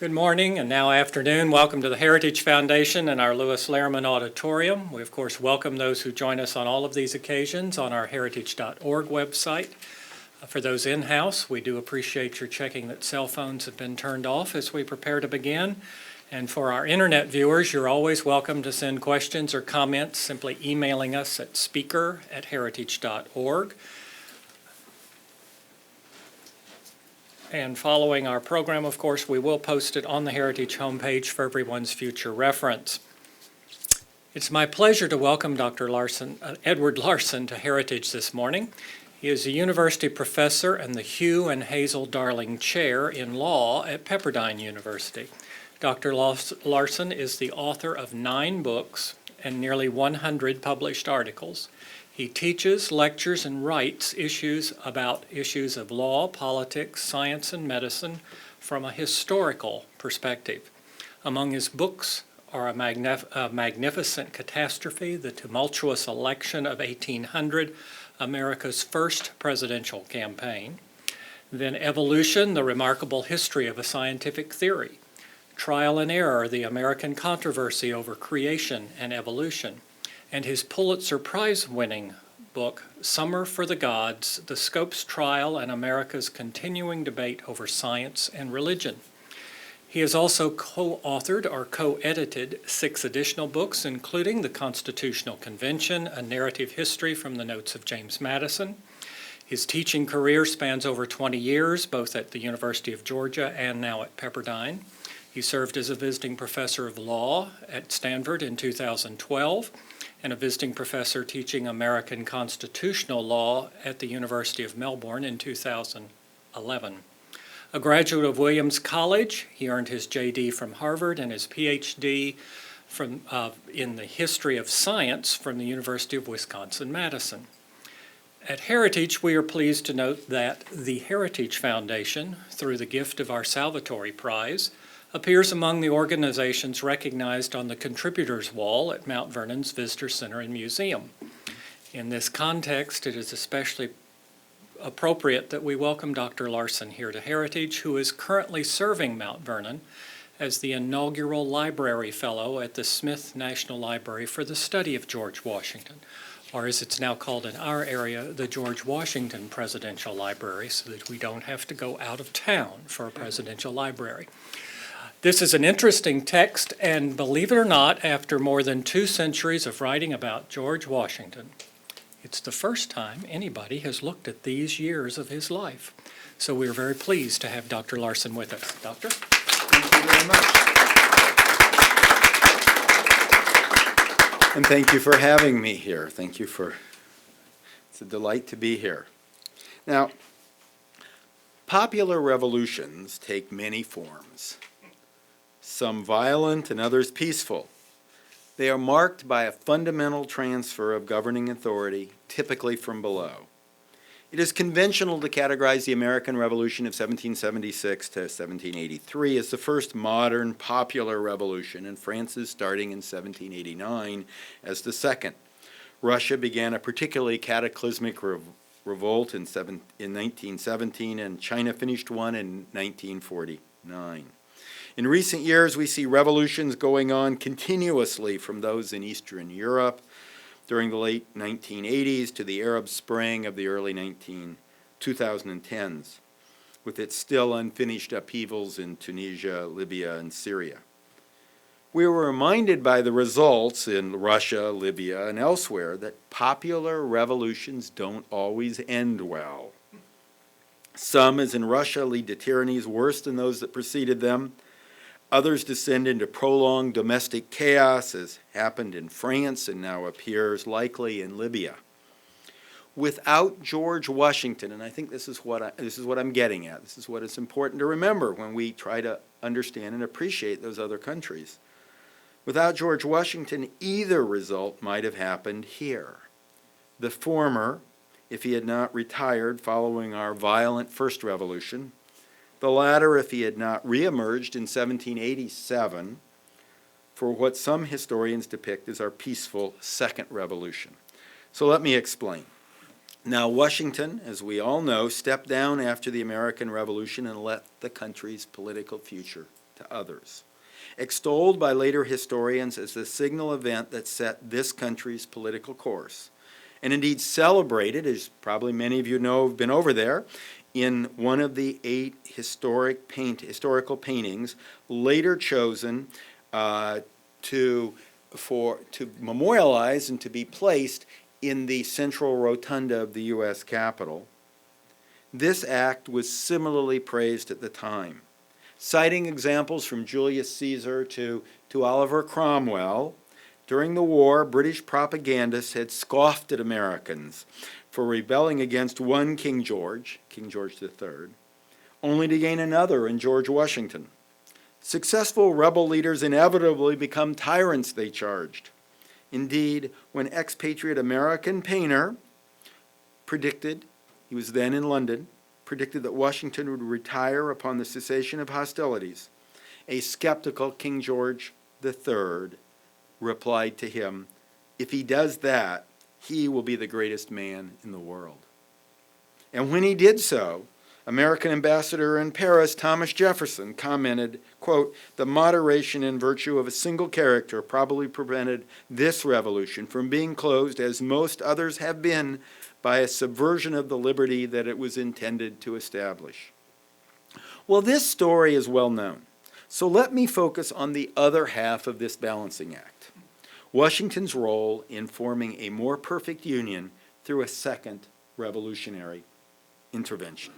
Good morning and now afternoon. Welcome to the Heritage Foundation and our Lewis Lehrman Auditorium. We, of course, welcome those who join us on all of these occasions on our heritage.org website. For those in-house, we do appreciate your checking that cell phones have been turned off as we prepare to begin. And for our internet viewers, you're always welcome to send questions or comments simply emailing us at speaker@heritage.org. And following our program, of course, we will post it on the Heritage homepage for everyone's future reference. It's my pleasure to welcome Dr. Edward Larson to Heritage this morning. He is a university professor and the Hugh and Hazel Darling Chair in Law at Pepperdine University. Dr. Larson is the author of 9 books and nearly 100 published articles. He teaches, lectures, and writes about issues of law, politics, science, and medicine from a historical perspective. Among his books are A Magnificent Catastrophe, The Tumultuous Election of 1800, America's First Presidential Campaign, then Evolution, The Remarkable History of a Scientific Theory, Trial and Error, The American Controversy Over Creation and Evolution, and his Pulitzer Prize-winning book, Summer for the Gods, The Scopes Trial and America's Continuing Debate Over Science and Religion. He has also co-authored or co-edited 6 additional books, including The Constitutional Convention, A Narrative History from the Notes of James Madison. His teaching career spans over 20 years, both at the University of Georgia and now at Pepperdine. He served as a visiting professor of law at Stanford in 2012, and a visiting professor teaching American constitutional law at the University of Melbourne in 2011. A graduate of Williams College, he earned his JD from Harvard and his PhD in the history of science from the University of Wisconsin-Madison. At Heritage, we are pleased to note that the Heritage Foundation, through the gift of our Salvatore Prize, appears among the organizations recognized on the Contributors Wall at Mount Vernon's Visitor Center and Museum. In this context, it is especially appropriate that we welcome Dr. Larson here to Heritage, who is currently serving Mount Vernon as the inaugural Library Fellow at the Smith National Library for the Study of George Washington, or as it's now called in our area, the George Washington Presidential Library, so that we don't have to go out of town for a presidential library. This is an interesting text, and believe it or not, after more than 2 centuries of writing about George Washington, it's the first time anybody has looked at these years of his life. So we're very pleased to have Dr. Larson with us. Doctor? Thank you very much. And thank you for having me here. It's a delight to be here. Now, popular revolutions take many forms. Some violent and others peaceful. They are marked by a fundamental transfer of governing authority, typically from below. It is conventional to categorize the American Revolution of 1776 to 1783 as the first modern popular revolution, and France's starting in 1789 as the second. Russia began a particularly cataclysmic revolt in 1917, and China finished one in 1949. In recent years, we see revolutions going on continuously, from those in Eastern Europe during the late 1980s to the Arab Spring of the early 2010s, with its still unfinished upheavals in Tunisia, Libya, and Syria. We were reminded by the results in Russia, Libya, and elsewhere that popular revolutions don't always end well. Some, as in Russia, lead to tyrannies worse than those that preceded them. Others descend into prolonged domestic chaos, as happened in France and now appears likely in Libya. Without George Washington, and I think this is what I'm getting at, this is what is important to remember when we try to understand and appreciate those other countries. Without George Washington, either result might have happened here. The former, if he had not retired following our violent first revolution, the latter, if he had not reemerged in 1787 for what some historians depict as our peaceful second revolution. So let me explain. Now, Washington, as we all know, stepped down after the American Revolution and let the country's political future to others. Extolled by later historians as the signal event that set this country's political course, and indeed celebrated, as probably many of you know have been over there, in one of the 8 historical paintings later chosen to memorialize and to be placed in the central rotunda of the U.S. Capitol. This act was similarly praised at the time. Citing examples from Julius Caesar to Oliver Cromwell, during the war, British propagandists had scoffed at Americans for rebelling against one King George III, only to gain another in George Washington. Successful rebel leaders inevitably become tyrants, they charged. Indeed, when expatriate American Painter predicted, he was then in London, predicted that Washington would retire upon the cessation of hostilities, a skeptical King George III replied to him, "If he does that, he will be the greatest man in the world." And when he did so, American ambassador in Paris, Thomas Jefferson, commented, quote, "The moderation and virtue of a single character probably prevented this revolution from being closed, as most others have been, by a subversion of the liberty that it was intended to establish." Well, this story is well known, so let me focus on the other half of this balancing act, Washington's role in forming a more perfect union through a second revolutionary intervention.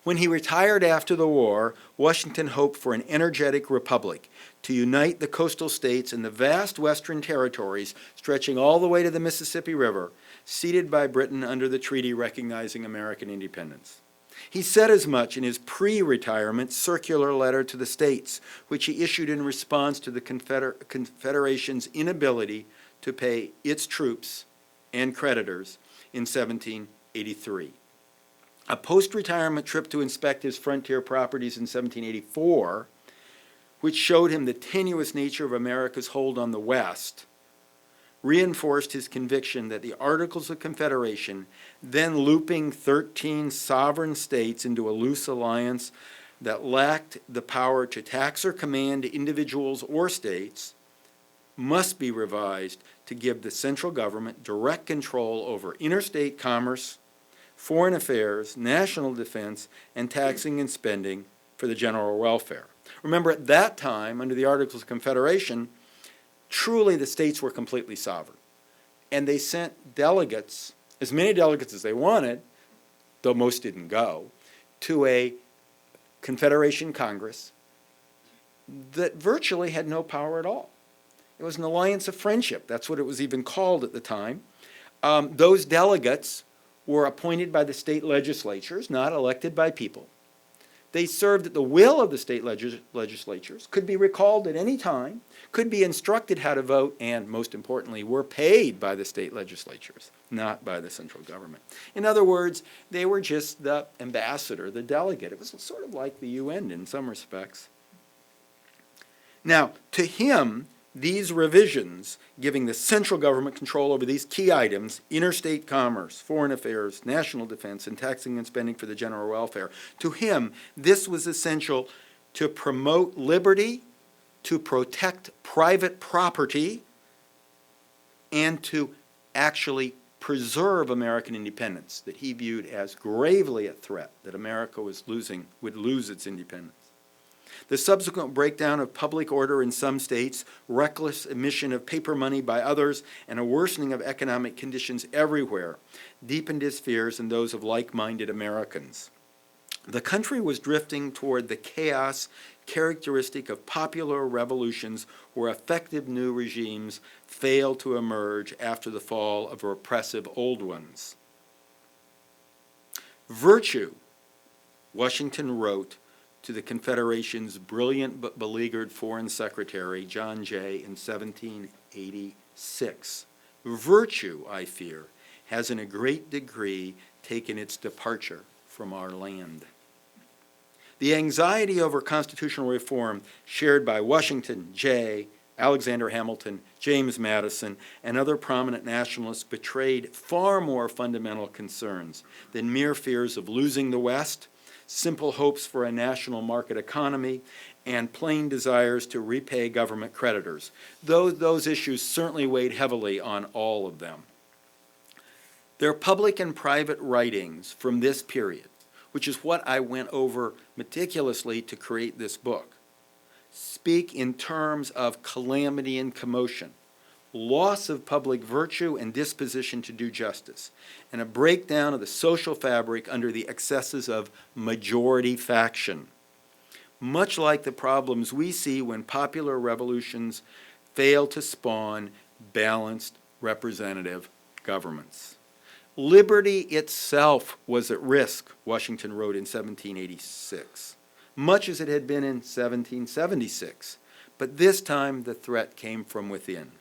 When he retired after the war, Washington hoped for an energetic republic to unite the coastal states and the vast western territories stretching all the way to the Mississippi River, ceded by Britain under the treaty recognizing American independence. He said as much in his pre-retirement circular letter to the states, which he issued in response to the Confederation's inability to pay its troops and creditors in 1783. A post-retirement trip to inspect his frontier properties in 1784, which showed him the tenuous nature of America's hold on the West, reinforced his conviction that the Articles of Confederation, then looping 13 sovereign states into a loose alliance that lacked the power to tax or command individuals or states, must be revised to give the central government direct control over interstate commerce, foreign affairs, national defense, and taxing and spending for the general welfare. Remember, at that time, under the Articles of Confederation, truly the states were completely sovereign. And they sent delegates, as many delegates as they wanted, though most didn't go, to a Confederation Congress that virtually had no power at all. It was an alliance of friendship. That's what it was even called at the time. Those delegates were appointed by the state legislatures, not elected by people. They served at the will of the state legislatures, could be recalled at any time, could be instructed how to vote, and most importantly, were paid by the state legislatures, not by the central government. In other words, they were just the ambassador, the delegate. It was sort of like the UN in some respects. Now, to him, these revisions, giving the central government control over these key items, interstate commerce, foreign affairs, national defense, and taxing and spending for the general welfare, to him, this was essential to promote liberty, to protect private property, and to actually preserve American independence, that he viewed as gravely a threat that America would lose its independence. The subsequent breakdown of public order in some states, reckless emission of paper money by others, and a worsening of economic conditions everywhere deepened his fears and those of like-minded Americans. The country was drifting toward the chaos characteristic of popular revolutions where effective new regimes fail to emerge after the fall of repressive old ones. Virtue, Washington wrote to the Confederation's brilliant but beleaguered Foreign Secretary, John Jay, in 1786. Virtue, I fear, has in a great degree taken its departure from our land. The anxiety over constitutional reform shared by Washington, Jay, Alexander Hamilton, James Madison, and other prominent nationalists betrayed far more fundamental concerns than mere fears of losing the West, simple hopes for a national market economy, and plain desires to repay government creditors. Those issues certainly weighed heavily on all of them. Their public and private writings from this period, which is what I went over meticulously to create this book, speak in terms of calamity and commotion, loss of public virtue and disposition to do justice, and a breakdown of the social fabric under the excesses of majority faction, much like the problems we see when popular revolutions fail to spawn balanced representative governments. Liberty itself was at risk, Washington wrote in 1786, much as it had been in 1776, but this time the threat came from within.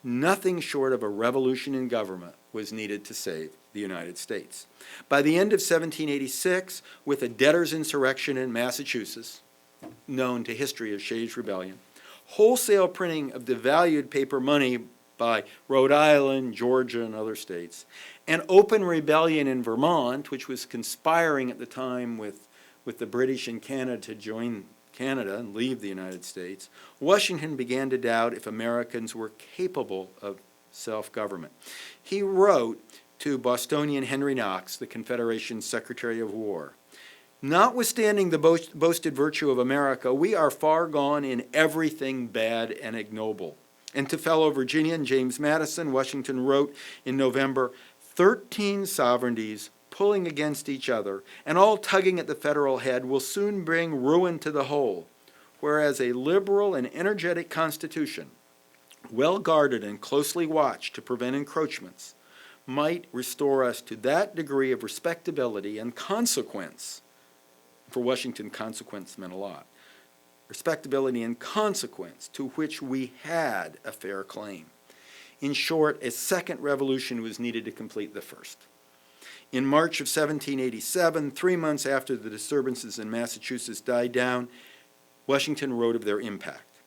Nothing short of a revolution in government was needed to save the United States. By the end of 1786, with a debtors' insurrection in Massachusetts, known to history as Shays' Rebellion, wholesale printing of devalued paper money by Rhode Island, Georgia, and other states, and open rebellion in Vermont, which was conspiring at the time with the British in Canada to join Canada and leave the United States, Washington began to doubt if Americans were capable of self-government. He wrote to Bostonian Henry Knox, the Confederation's Secretary of War, "Notwithstanding the boasted virtue of America, we are far gone in everything bad and ignoble." And to fellow Virginian James Madison, Washington wrote in November, 13 sovereignties pulling against each other, and all tugging at the federal head, will soon bring ruin to the whole, whereas a liberal and energetic constitution, well guarded and closely watched to prevent encroachments, might restore us to that degree of respectability and consequence. For Washington, consequence meant a lot. Respectability and consequence to which we had a fair claim. In short, a second revolution was needed to complete the first. In March of 1787, 3 months after the disturbances in Massachusetts died down, Washington wrote of their impact.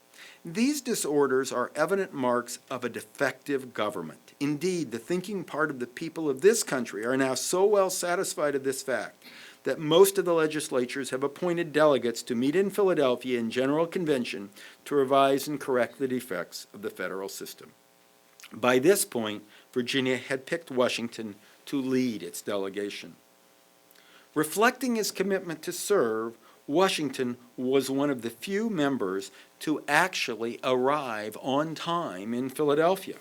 These disorders are evident marks of a defective government. Indeed, the thinking part of the people of this country are now so well satisfied of this fact that most of the legislatures have appointed delegates to meet in Philadelphia in General Convention to revise and correct the defects of the federal system. By this point, Virginia had picked Washington to lead its delegation. Reflecting his commitment to serve, Washington was one of the few members to actually arrive on time in Philadelphia.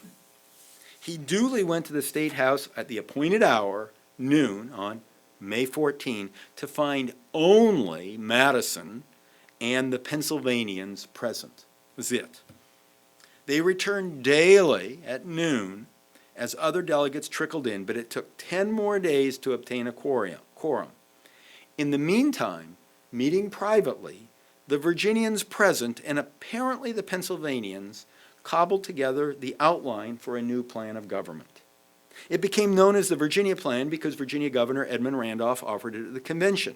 He duly went to the State House at the appointed hour, noon, on May 14, to find only Madison and the Pennsylvanians present. That was it. They returned daily at noon as other delegates trickled in, but it took 10 more days to obtain a quorum. In the meantime, meeting privately, the Virginians present and apparently the Pennsylvanians cobbled together the outline for a new plan of government. It became known as the Virginia Plan because Virginia Governor Edmund Randolph offered it at the convention.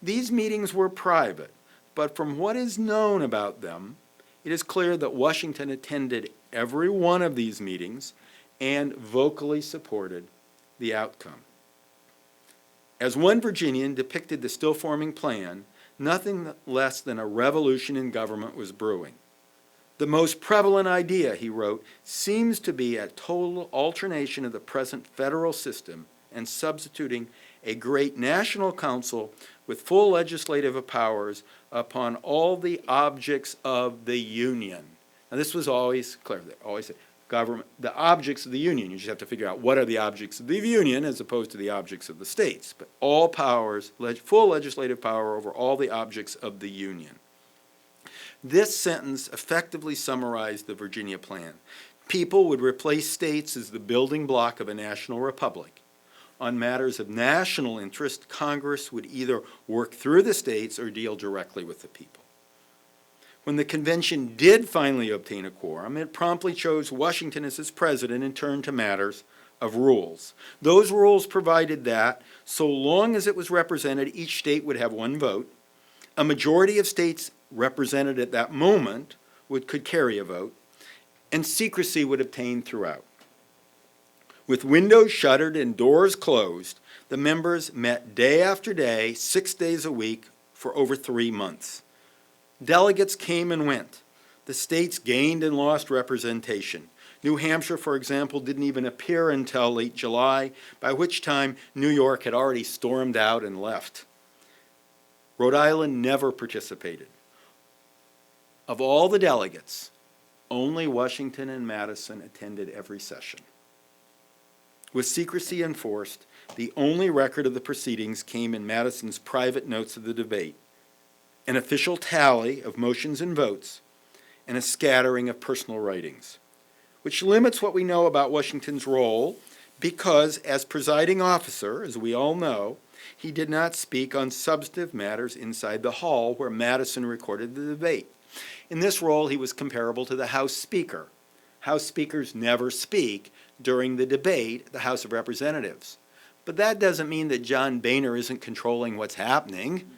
These meetings were private, but from what is known about them, it is clear that Washington attended every one of these meetings and vocally supported the outcome. As one Virginian depicted the still-forming plan, nothing less than a revolution in government was brewing. The most prevalent idea, he wrote, seems to be a total alternation of the present federal system and substituting a great national council with full legislative powers upon all the objects of the Union. Now this was always clear, they always said, government, the objects of the Union. You just have to figure out what are the objects of the Union as opposed to the objects of the states. But all powers, full legislative power over all the objects of the Union. This sentence effectively summarized the Virginia Plan. People would replace states as the building block of a national republic. On matters of national interest, Congress would either work through the states or deal directly with the people. When the convention did finally obtain a quorum, it promptly chose Washington as its president and turned to matters of rules. Those rules provided that, so long as it was represented, each state would have one vote. A majority of states represented at that moment could carry a vote, and secrecy would obtain throughout. With windows shuttered and doors closed, the members met day after day, 6 days a week, for over 3 months. Delegates came and went. The states gained and lost representation. New Hampshire, for example, didn't even appear until late July, by which time New York had already stormed out and left. Rhode Island never participated. Of all the delegates, only Washington and Madison attended every session. With secrecy enforced, the only record of the proceedings came in Madison's private notes of the debate, an official tally of motions and votes, and a scattering of personal writings, which limits what we know about Washington's role because, as presiding officer, as we all know, he did not speak on substantive matters inside the hall where Madison recorded the debate. In this role, he was comparable to the House Speaker. House Speakers never speak during the debate at the House of Representatives. But that doesn't mean that John Boehner isn't controlling what's happening.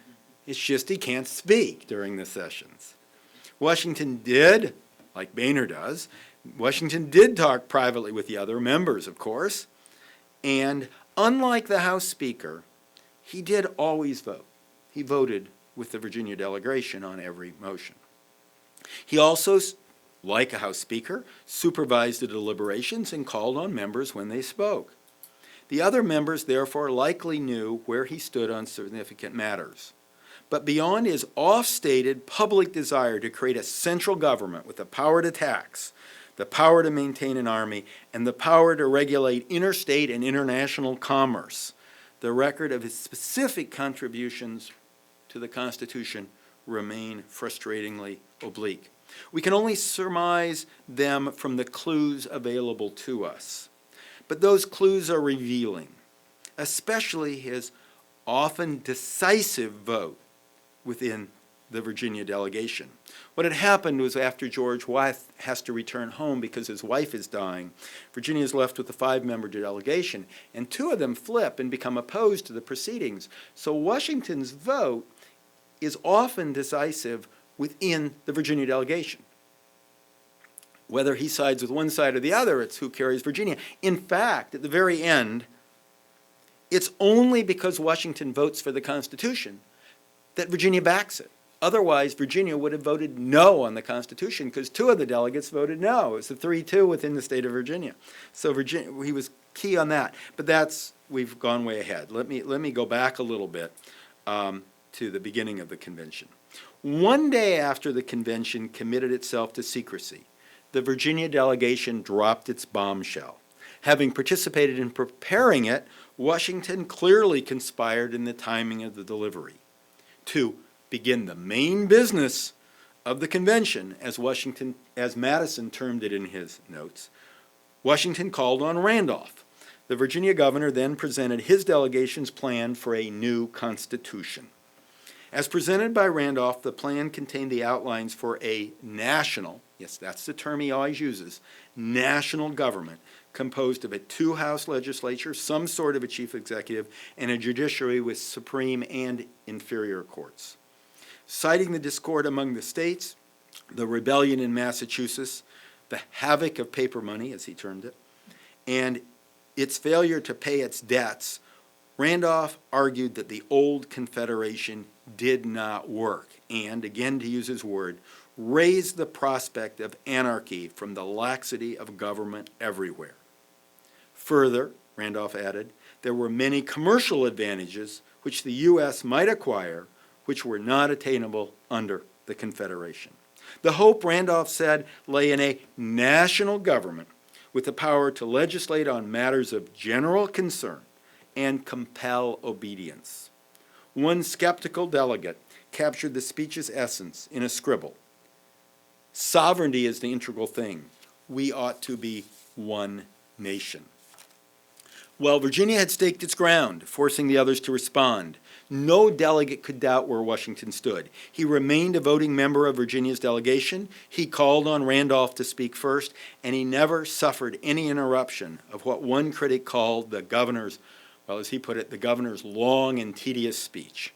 It's just he can't speak during the sessions. Washington did, like Boehner does, Washington did talk privately with the other members, of course, and unlike the House Speaker, he did always vote. He voted with the Virginia delegation on every motion. He also, like a House Speaker, supervised the deliberations and called on members when they spoke. The other members, therefore, likely knew where he stood on significant matters. But beyond his oft-stated public desire to create a central government with the power to tax, the power to maintain an army, and the power to regulate interstate and international commerce, the record of his specific contributions to the Constitution remain frustratingly oblique. We can only surmise them from the clues available to us. But those clues are revealing, especially his often decisive vote within the Virginia delegation. What had happened was after George Wythe has to return home because his wife is dying, Virginia is left with a 5-member delegation, and 2 of them flip and become opposed to the proceedings. So Washington's vote is often decisive within the Virginia delegation. Whether he sides with one side or the other, it's who carries Virginia. In fact, at the very end, it's only because Washington votes for the Constitution that Virginia backs it. Otherwise, Virginia would have voted no on the Constitution because 2 of the delegates voted no. It's a 3-2 within the state of Virginia. So Virginia, he was key on that. But we've gone way ahead. Let me go back a little bit to the beginning of the convention. One day after the convention committed itself to secrecy, the Virginia delegation dropped its bombshell. Having participated in preparing it, Washington clearly conspired in the timing of the delivery. To begin the main business of the convention, as Madison termed it in his notes, Washington called on Randolph. The Virginia governor then presented his delegation's plan for a new constitution. As presented by Randolph, the plan contained the outlines for a national, yes, that's the term he always uses, national government composed of a 2-house legislature, some sort of a chief executive, and a judiciary with supreme and inferior courts. Citing the discord among the states, the rebellion in Massachusetts, the havoc of paper money, as he termed it, and its failure to pay its debts, Randolph argued that the old Confederation did not work and, again to use his word, raised the prospect of anarchy from the laxity of government everywhere. Further, Randolph added, there were many commercial advantages which the U.S. might acquire which were not attainable under the Confederation. The hope, Randolph said, lay in a national government with the power to legislate on matters of general concern and compel obedience. One skeptical delegate captured the speech's essence in a scribble. Sovereignty is the integral thing. We ought to be one nation. Well, Virginia had staked its ground, forcing the others to respond. No delegate could doubt where Washington stood. He remained a voting member of Virginia's delegation. He called on Randolph to speak first, and he never suffered any interruption of what one critic called the governor's, well, as he put it, the governor's long and tedious speech.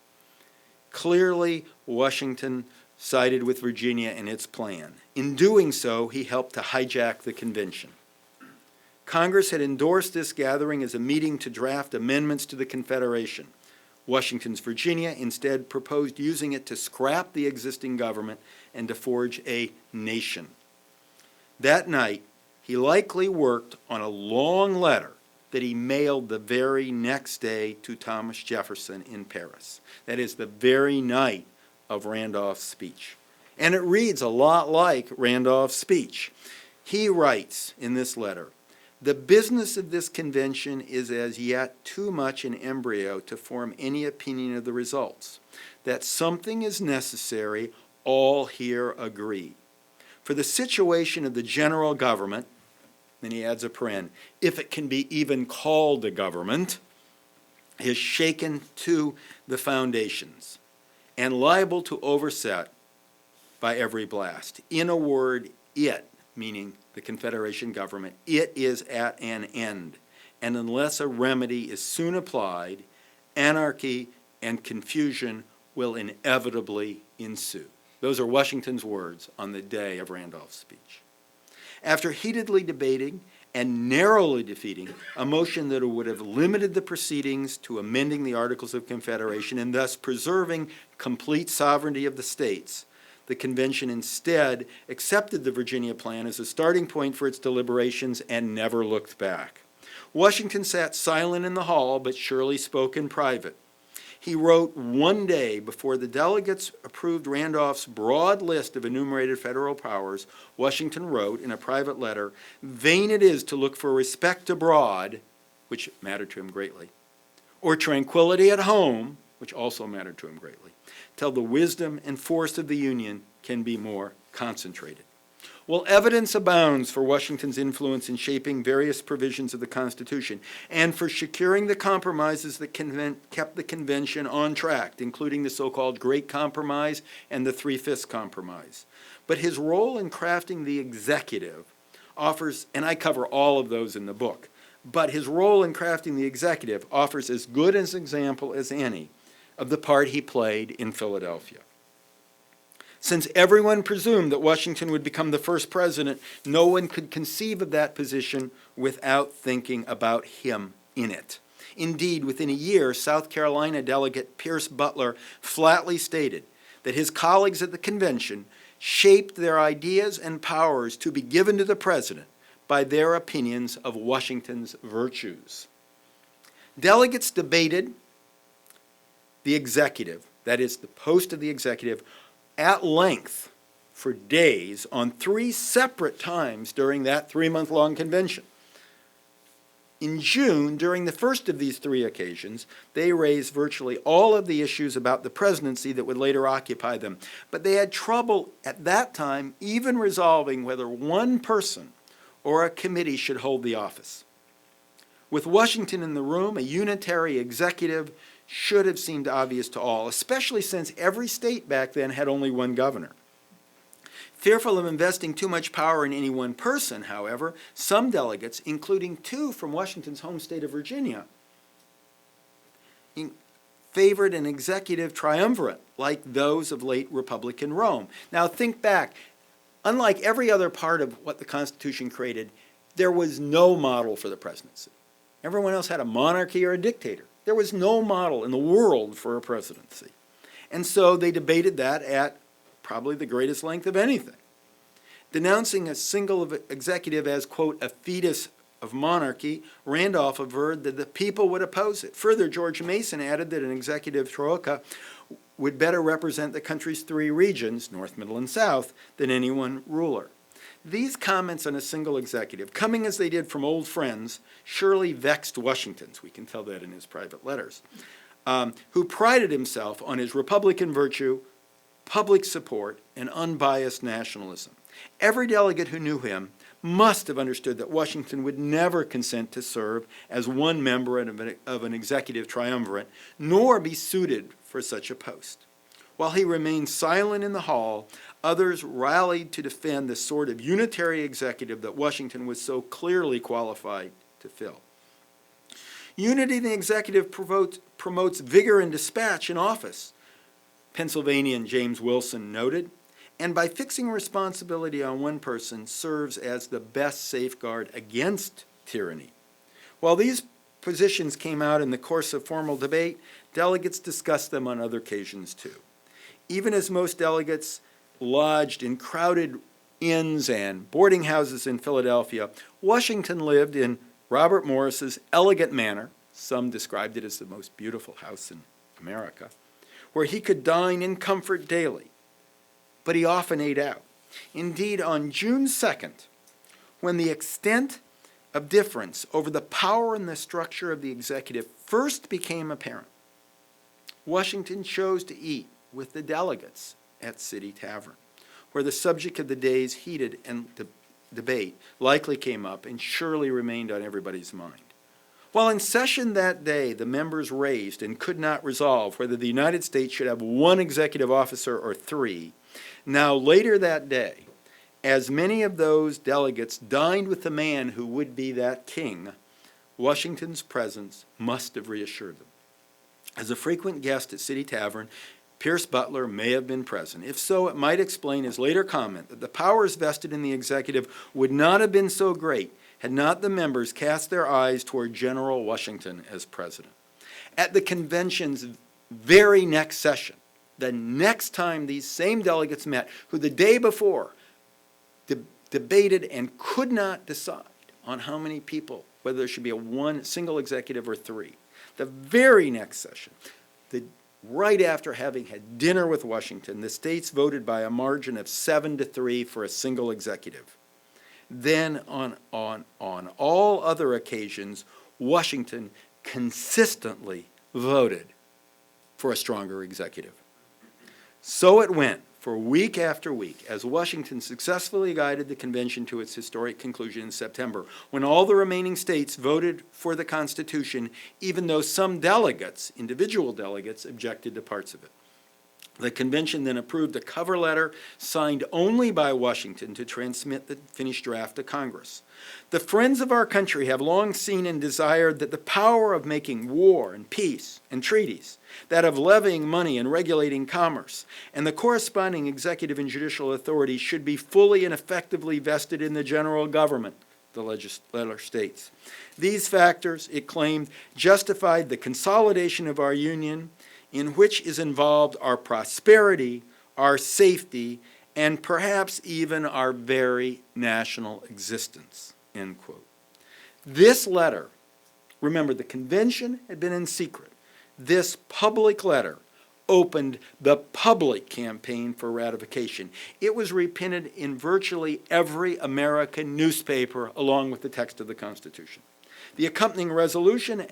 Clearly, Washington sided with Virginia in its plan. In doing so, he helped to hijack the convention. Congress had endorsed this gathering as a meeting to draft amendments to the Confederation. Washington's Virginia instead proposed using it to scrap the existing government and to forge a nation. That night, he likely worked on a long letter that he mailed the very next day to Thomas Jefferson in Paris. That is, the very night of Randolph's speech. And it reads a lot like Randolph's speech. He writes in this letter, "The business of this convention is as yet too much in embryo to form any opinion of the results. That something is necessary, all here agree. For the situation of the general government," then he adds a paren, "if it can be even called a government, is shaken to the foundations and liable to overset by every blast. In a word, it," meaning the Confederation government, "it is at an end, and unless a remedy is soon applied, anarchy and confusion will inevitably ensue." Those are Washington's words on the day of Randolph's speech. After heatedly debating and narrowly defeating a motion that would have limited the proceedings to amending the Articles of Confederation and thus preserving complete sovereignty of the states, the convention instead accepted the Virginia plan as a starting point for its deliberations and never looked back. Washington sat silent in the hall, but surely spoke in private. He wrote one day before the delegates approved Randolph's broad list of enumerated federal powers. Washington wrote in a private letter, "Vain it is to look for respect abroad," which mattered to him greatly, "or tranquility at home," which also mattered to him greatly, "till the wisdom and force of the Union can be more concentrated." Well, evidence abounds for Washington's influence in shaping various provisions of the Constitution and for securing the compromises that kept the convention on track, including the so-called Great Compromise and the Three-Fifths Compromise. But his role in crafting the executive offers, and I cover all of those in the book, but his role in crafting the executive offers as good an example as any of the part he played in Philadelphia. Since everyone presumed that Washington would become the first president, no one could conceive of that position without thinking about him in it. Indeed, within a year, South Carolina delegate Pierce Butler flatly stated that his colleagues at the convention shaped their ideas and powers to be given to the president by their opinions of Washington's virtues. Delegates debated the executive, that is, the post of the executive, at length for days on 3 separate times during that 3-month-long convention. In June, during the first of these 3 occasions, they raised virtually all of the issues about the presidency that would later occupy them. But they had trouble at that time even resolving whether one person or a committee should hold the office. With Washington in the room, a unitary executive should have seemed obvious to all, especially since every state back then had only one governor. Fearful of investing too much power in any one person, however, some delegates, including 2 from Washington's home state of Virginia, favored an executive triumvirate like those of late Republican Rome. Now think back. Unlike every other part of what the Constitution created, there was no model for the presidency. Everyone else had a monarchy or a dictator. There was no model in the world for a presidency. And so they debated that at probably the greatest length of anything. Denouncing a single executive as, quote, a fetus of monarchy, Randolph averred that the people would oppose it. Further, George Mason added that an executive troika would better represent the country's 3 regions, North, Middle, and South, than any one ruler. These comments on a single executive, coming as they did from old friends, surely vexed Washington's, we can tell that in his private letters, who prided himself on his Republican virtue, public support, and unbiased nationalism. Every delegate who knew him must have understood that Washington would never consent to serve as one member of an executive triumvirate, nor be suited for such a post. While he remained silent in the hall, others rallied to defend the sort of unitary executive that Washington was so clearly qualified to fill. Unity in the executive promotes vigor and dispatch in office, Pennsylvanian James Wilson noted, and by fixing responsibility on one person serves as the best safeguard against tyranny. While these positions came out in the course of formal debate, delegates discussed them on other occasions too. Even as most delegates lodged in crowded inns and boarding houses in Philadelphia, Washington lived in Robert Morris's elegant manor. Some described it as the most beautiful house in America, where he could dine in comfort daily. But he often ate out. Indeed, on June 2nd, when the extent of difference over the power and the structure of the executive first became apparent, Washington chose to eat with the delegates at City Tavern, where the subject of the day's heated debate likely came up and surely remained on everybody's mind. While in session that day, the members raised and could not resolve whether the United States should have one executive officer or three, now later that day, as many of those delegates dined with the man who would be that king, Washington's presence must have reassured them. As a frequent guest at City Tavern, Pierce Butler may have been present. If so, it might explain his later comment that the powers vested in the executive would not have been so great had not the members cast their eyes toward General Washington as president. At the convention's very next session, the next time these same delegates met, who the day before debated and could not decide on how many people, whether there should be one single executive or three, the very next session, right after having had dinner with Washington, the states voted by a margin of 7-3 for a single executive. Then on all other occasions, Washington consistently voted for a stronger executive. So it went for week after week as Washington successfully guided the convention to its historic conclusion in September, when all the remaining states voted for the Constitution, even though some delegates, individual delegates, objected to parts of it. The convention then approved a cover letter signed only by Washington to transmit the finished draft to Congress. The friends of our country have long seen and desired that the power of making war and peace and treaties, that of levying money and regulating commerce, and the corresponding executive and judicial authority should be fully and effectively vested in the general government, the legislature states. These factors, it claimed, justified the consolidation of our union, in which is involved our prosperity, our safety, and perhaps even our very national existence, end quote. This letter, remember, the convention had been in secret. This public letter opened the public campaign for ratification. It was reprinted in virtually every American newspaper along with the text of the Constitution. The accompanying resolutions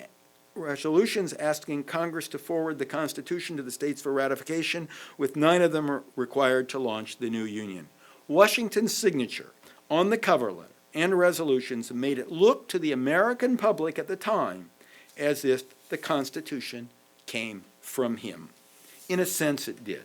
asking Congress to forward the Constitution to the states for ratification, with 9 of them required to launch the new union. Washington's signature on the cover letter and resolutions made it look to the American public at the time as if the Constitution came from him. In a sense, it did.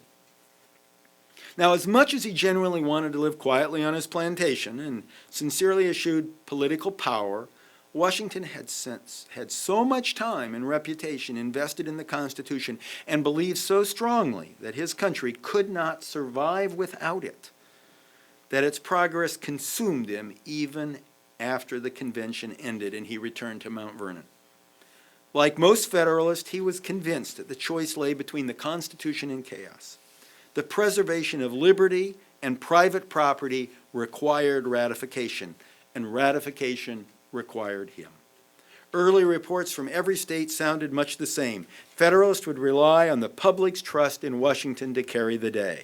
Now, as much as he genuinely wanted to live quietly on his plantation and sincerely eschewed political power, Washington had so much time and reputation invested in the Constitution and believed so strongly that his country could not survive without it, that its progress consumed him even after the convention ended and he returned to Mount Vernon. Like most Federalists, he was convinced that the choice lay between the Constitution and chaos. The preservation of liberty and private property required ratification, and ratification required him. Early reports from every state sounded much the same. Federalists would rely on the public's trust in Washington to carry the day.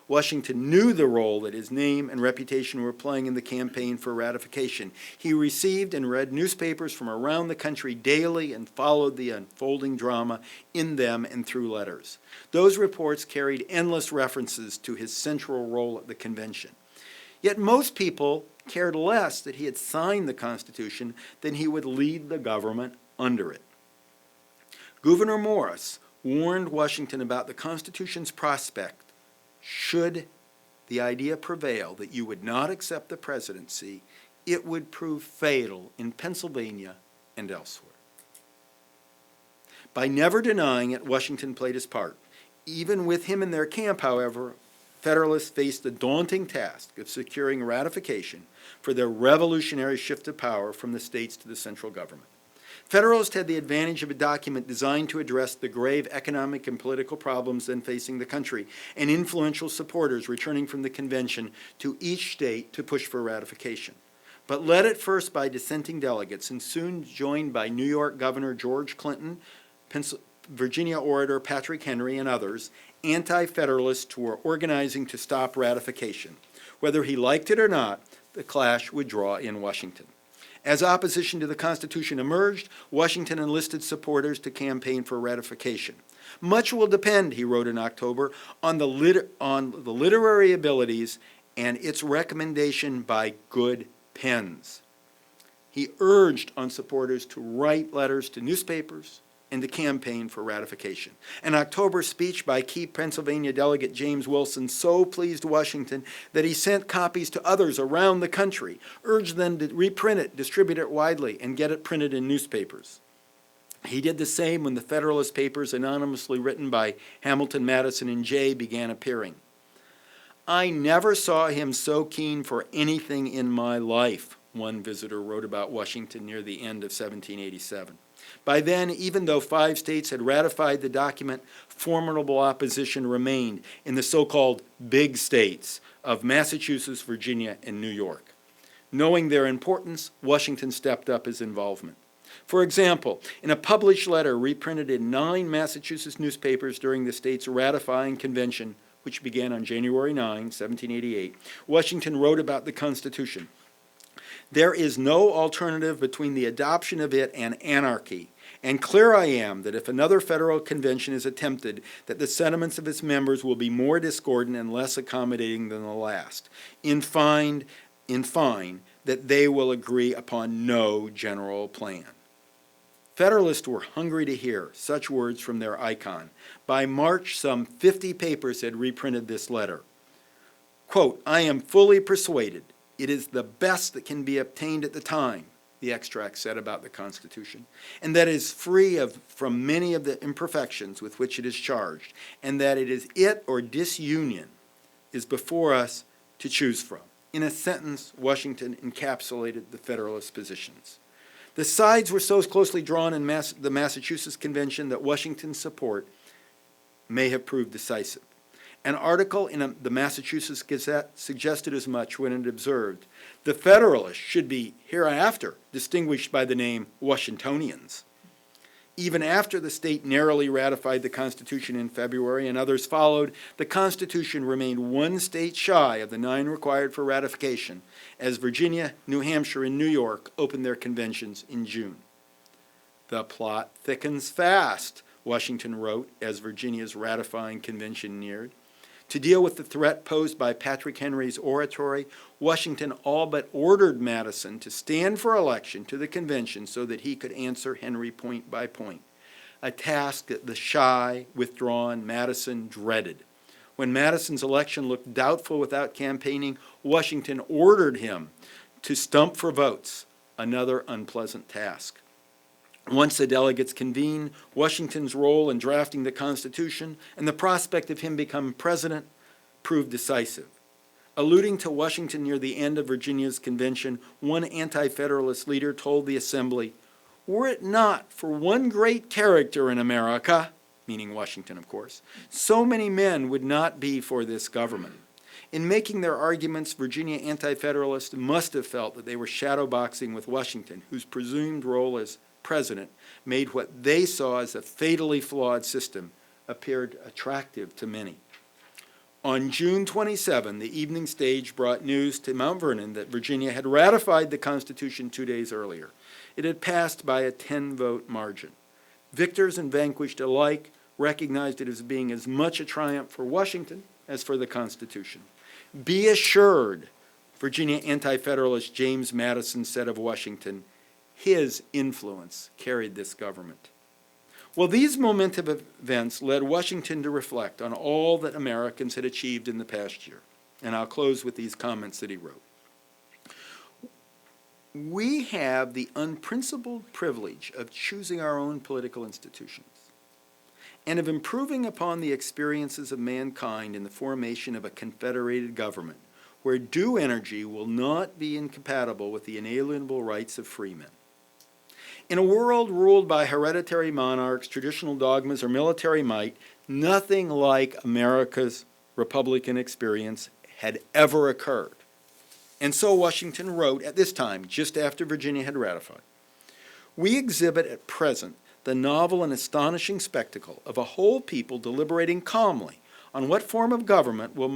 Washington knew the role that his name and reputation were playing in the campaign for ratification. He received and read newspapers from around the country daily and followed the unfolding drama in them and through letters. Those reports carried endless references to his central role at the convention. Yet most people cared less that he had signed the Constitution than he would lead the government under it. Gouverneur Morris warned Washington about the Constitution's prospect should the idea prevail that you would not accept the presidency. It would prove fatal in Pennsylvania and elsewhere. By never denying it, Washington played his part. Even with him in their camp, however, Federalists faced the daunting task of securing ratification for their revolutionary shift of power from the states to the central government. Federalists had the advantage of a document designed to address the grave economic and political problems then facing the country, and influential supporters returning from the convention to each state to push for ratification. But led at first by dissenting delegates and soon joined by New York Governor George Clinton, Virginia orator Patrick Henry, and others, anti-Federalists were organizing to stop ratification. Whether he liked it or not, the clash would draw in Washington. As opposition to the Constitution emerged, Washington enlisted supporters to campaign for ratification. Much will depend, he wrote in October, on the literary abilities and its recommendation by good pens. He urged on supporters to write letters to newspapers and to campaign for ratification. An October speech by key Pennsylvania delegate James Wilson so pleased Washington that he sent copies to others around the country, urged them to reprint it, distribute it widely, and get it printed in newspapers. He did the same when the Federalist Papers, anonymously written by Hamilton, Madison, and Jay, began appearing. "I never saw him so keen for anything in my life," one visitor wrote about Washington near the end of 1787. By then, even though 5 states had ratified the document, formidable opposition remained in the so-called big states of Massachusetts, Virginia, and New York. Knowing their importance, Washington stepped up his involvement. For example, in a published letter reprinted in 9 Massachusetts newspapers during the state's ratifying convention, which began on January 9, 1788, Washington wrote about the Constitution. "There is no alternative between the adoption of it and anarchy, and clear I am that if another federal convention is attempted, that the sentiments of its members will be more discordant and less accommodating than the last. In fine, that they will agree upon no general plan." Federalists were hungry to hear such words from their icon. By March, some 50 papers had reprinted this letter. Quote, "I am fully persuaded it is the best that can be obtained at the time," the extract said about the Constitution, "and that it is free from many of the imperfections with which it is charged, and that it is it or disunion is before us to choose from." In a sentence, Washington encapsulated the Federalist positions. The sides were so closely drawn in the Massachusetts Convention that Washington's support may have proved decisive. An article in the Massachusetts Gazette suggested as much when it observed, "The Federalists should be hereafter distinguished by the name Washingtonians." Even after the state narrowly ratified the Constitution in February and others followed, the Constitution remained 1 state shy of the 9 required for ratification, as Virginia, New Hampshire, and New York opened their conventions in June. "The plot thickens fast," Washington wrote as Virginia's ratifying convention neared. To deal with the threat posed by Patrick Henry's oratory, Washington all but ordered Madison to stand for election to the convention so that he could answer Henry point by point, a task that the shy, withdrawn Madison dreaded. When Madison's election looked doubtful without campaigning, Washington ordered him to stump for votes, another unpleasant task. Once the delegates convened, Washington's role in drafting the Constitution and the prospect of him becoming president proved decisive. Alluding to Washington near the end of Virginia's convention, one anti-Federalist leader told the Assembly, "Were it not for one great character in America," meaning Washington, of course, "so many men would not be for this government." In making their arguments, Virginia anti-Federalists must have felt that they were shadowboxing with Washington, whose presumed role as president made what they saw as a fatally flawed system appeared attractive to many. On June 27, the evening stage brought news to Mount Vernon that Virginia had ratified the Constitution 2 days earlier. It had passed by a 10-vote margin. Victors and vanquished alike recognized it as being as much a triumph for Washington as for the Constitution. "Be assured," Virginia anti-Federalist James Madison said of Washington, "his influence carried this government." Well, these momentous events led Washington to reflect on all that Americans had achieved in the past year. And I'll close with these comments that he wrote. "We have the unprincipled privilege of choosing our own political institutions and of improving upon the experiences of mankind in the formation of a confederated government where due energy will not be incompatible with the inalienable rights of free men. In a world ruled by hereditary monarchs, traditional dogmas, or military might, nothing like America's Republican experience had ever occurred. And so Washington wrote at this time, just after Virginia had ratified, "We exhibit at present the novel and astonishing spectacle of a whole people deliberating calmly on what form of government will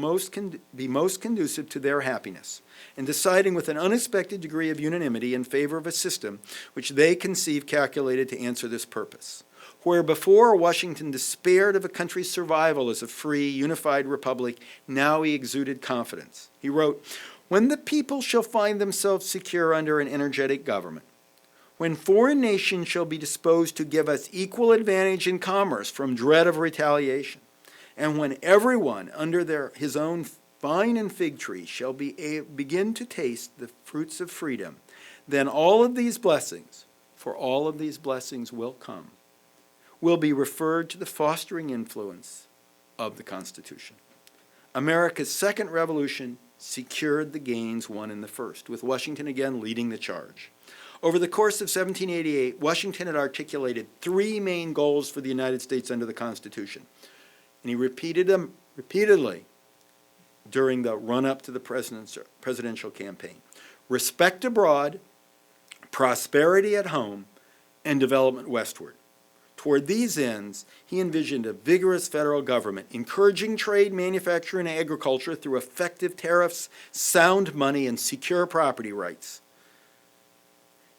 be most conducive to their happiness, and deciding with an unexpected degree of unanimity in favor of a system which they conceive calculated to answer this purpose. Where before Washington despaired of a country's survival as a free, unified republic, now he exuded confidence." He wrote, "When the people shall find themselves secure under an energetic government, when foreign nations shall be disposed to give us equal advantage in commerce from dread of retaliation, and when everyone under his own vine and fig tree shall begin to taste the fruits of freedom, then all of these blessings, for all of these blessings will come, will be referred to the fostering influence of the Constitution." America's second revolution secured the gains won in the first, with Washington again leading the charge. Over the course of 1788, Washington had articulated three main goals for the United States under the Constitution, and he repeated them repeatedly during the run-up to the presidential campaign: respect abroad, prosperity at home, and development westward. Toward these ends, he envisioned a vigorous federal government, encouraging trade, manufacture, and agriculture through effective tariffs, sound money, and secure property rights,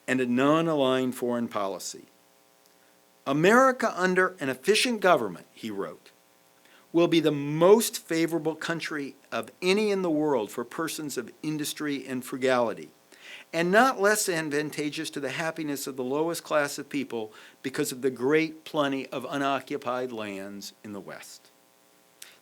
and a non-aligned foreign policy. "America under an efficient government," he wrote, "will be the most favorable country of any in the world for persons of industry and frugality, and not less advantageous to the happiness of the lowest class of people because of the great plenty of unoccupied lands in the West."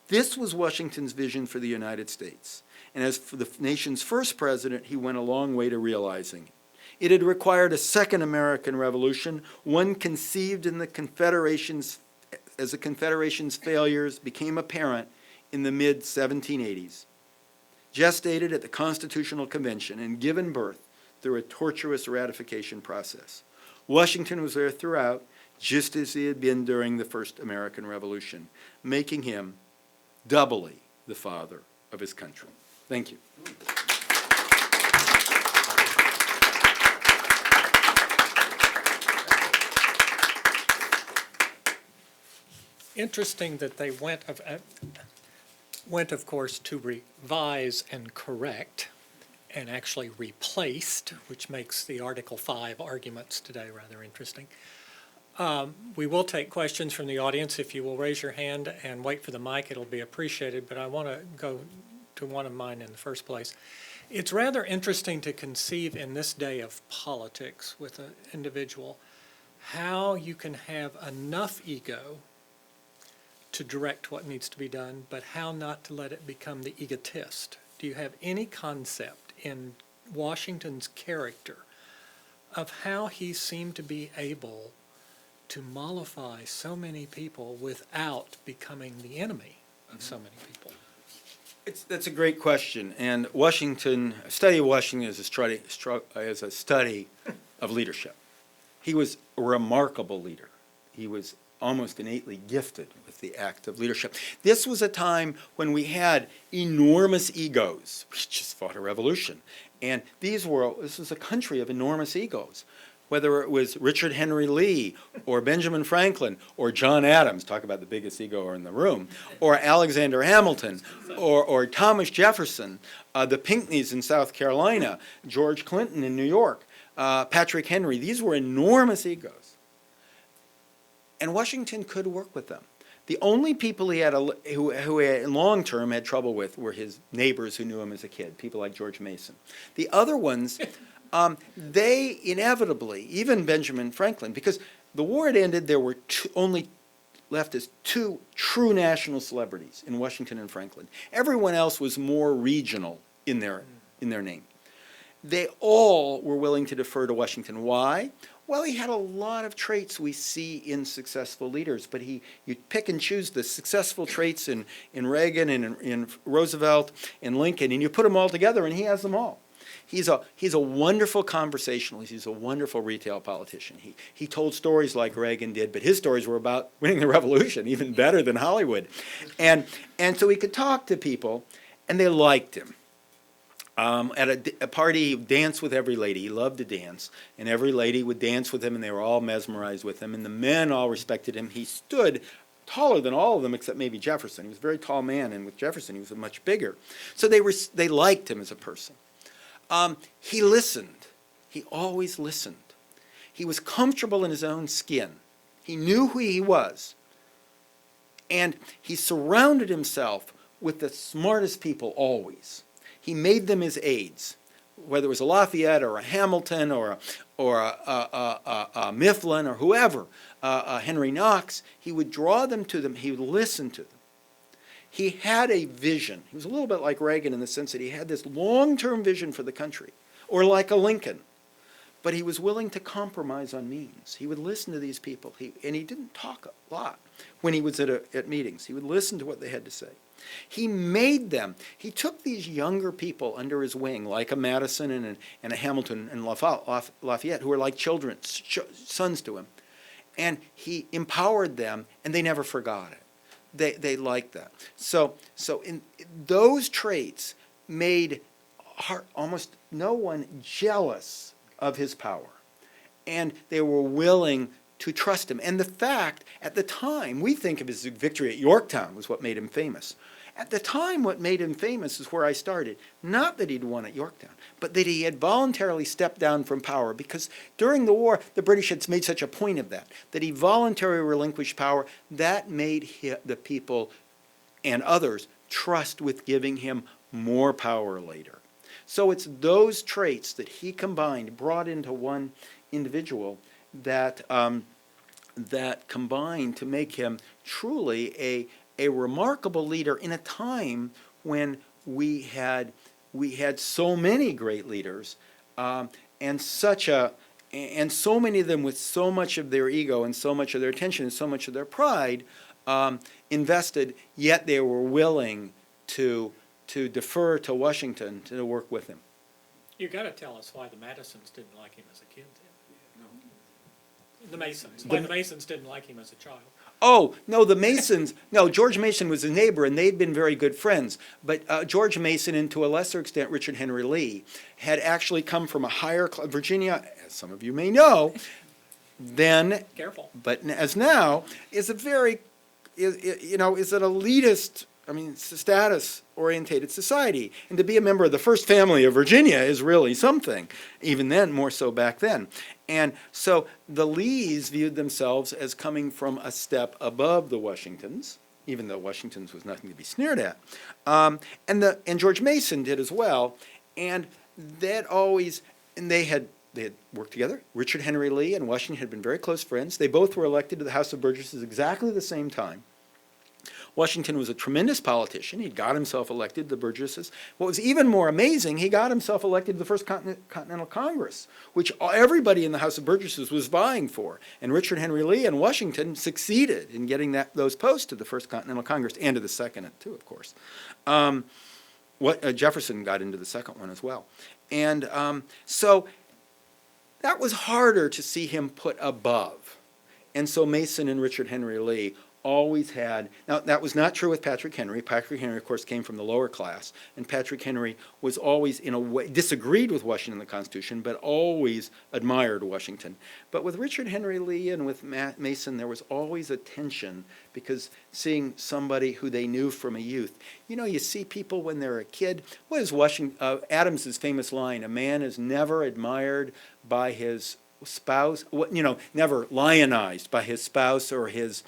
This was Washington's vision for the United States, and as for the nation's first president, he went a long way to realizing it. It had required a second American Revolution, one conceived in the Confederation's as the Confederation's failures became apparent in the mid-1780s, gestated at the Constitutional Convention and given birth through a tortuous ratification process. Washington was there throughout, just as he had been during the first American Revolution, making him doubly the father of his country. Thank you. Interesting that they went, of course, to revise and correct, and actually replaced, which makes the Article 5 arguments today rather interesting. We will take questions from the audience. If you will raise your hand and wait for the mic, it'll be appreciated, but I want to go to one of mine in the first place. It's rather interesting to conceive in this day of politics with an individual how you can have enough ego to direct what needs to be done, but how not to let it become the egotist. Do you have any concept in Washington's character of how he seemed to be able to mollify so many people without becoming the enemy of so many people? That's a great question, and a study of Washington is a study of leadership. He was a remarkable leader. He was almost innately gifted with the act of leadership. This was a time when we had enormous egos. We just fought a revolution. And this was a country of enormous egos. Whether it was Richard Henry Lee or Benjamin Franklin or John Adams, talk about the biggest ego in the room, or Alexander Hamilton or Thomas Jefferson, the Pinckneys in South Carolina, George Clinton in New York, Patrick Henry. These were enormous egos. And Washington could work with them. The only people he had who in long term had trouble with were his neighbors who knew him as a kid, people like George Mason. The other ones, they inevitably, even Benjamin Franklin, because the war had ended, there were only left as two true national celebrities in Washington and Franklin. Everyone else was more regional in their name. They all were willing to defer to Washington. Why? Well, he had a lot of traits we see in successful leaders, but you pick and choose the successful traits in Reagan and in Roosevelt and Lincoln, and you put them all together, and he has them all. He's a wonderful conversationalist. He's a wonderful retail politician. He told stories like Reagan did, but his stories were about winning the revolution, even better than Hollywood. And so he could talk to people, and they liked him. At a party, he danced with every lady. He loved to dance, and every lady would dance with him, and they were all mesmerized with him, and the men all respected him. He stood taller than all of them except maybe Jefferson. He was a very tall man, and with Jefferson, he was much bigger. So they liked him as a person. He listened. He always listened. He was comfortable in his own skin. He knew who he was. And he surrounded himself with the smartest people always. He made them his aides, whether it was a Lafayette or a Hamilton or a Mifflin or whoever, Henry Knox. He would draw them to them. He would listen to them. He had a vision. He was a little bit like Reagan in the sense that he had this long-term vision for the country, or like a Lincoln. But he was willing to compromise on means. He would listen to these people, and he didn't talk a lot when he was at meetings. He would listen to what they had to say. He made them. He took these younger people under his wing, like a Madison and a Hamilton and Lafayette, who were like children, sons to him. And he empowered them, and they never forgot it. They liked that. So in those traits made almost no one jealous of his power. And they were willing to trust him. And the fact, at the time, we think of his victory at Yorktown was what made him famous. At the time, what made him famous is where I started. Not that he'd won at Yorktown, but that he had voluntarily stepped down from power, because during the war, the British had made such a point of that he voluntarily relinquished power. That made the people and others trust with giving him more power later. So it's those traits that he combined, brought into one individual, that combined to make him truly a remarkable leader in a time when we had so many great leaders, and so many of them with so much of their ego and so much of their attention and so much of their pride invested, yet they were willing to defer to Washington to work with him. You got to tell us why the Madisons didn't like him as a kid. The Masons. Why the Masons didn't like him as a child. Oh, no, the Masons, no, George Mason was a neighbor, and they'd been very good friends. But George Mason, and to a lesser extent Richard Henry Lee, had actually come from a higher class. Virginia, as some of you may know, then, Careful. But as now, is a very, is an elitist, it's a status-orientated society. And to be a member of the first family of Virginia is really something, even then, more so back then. And so the Lees viewed themselves as coming from a step above the Washingtons, even though Washington's was nothing to be sneered at. And George Mason did as well. And they had worked together. Richard Henry Lee and Washington had been very close friends. They both were elected to the House of Burgesses exactly the same time. Washington was a tremendous politician. He got himself elected to the Burgesses. What was even more amazing, he got himself elected to the First Continental Congress, which everybody in the House of Burgesses was vying for. And Richard Henry Lee and Washington succeeded in getting those posts to the First Continental Congress, and to the second, too, of course. Jefferson got into the second one as well. And so that was harder to see him put above. And so Mason and Richard Henry Lee always had, now that was not true with Patrick Henry. Patrick Henry, of course, came from the lower class, and Patrick Henry was always, in a way, disagreed with Washington and the Constitution, but always admired Washington. But with Richard Henry Lee and with Mason, there was always a tension, because seeing somebody who they knew from a youth, you see people when they're a kid. What is Adams's famous line, "A man is never admired by his spouse, never lionized by his spouse or his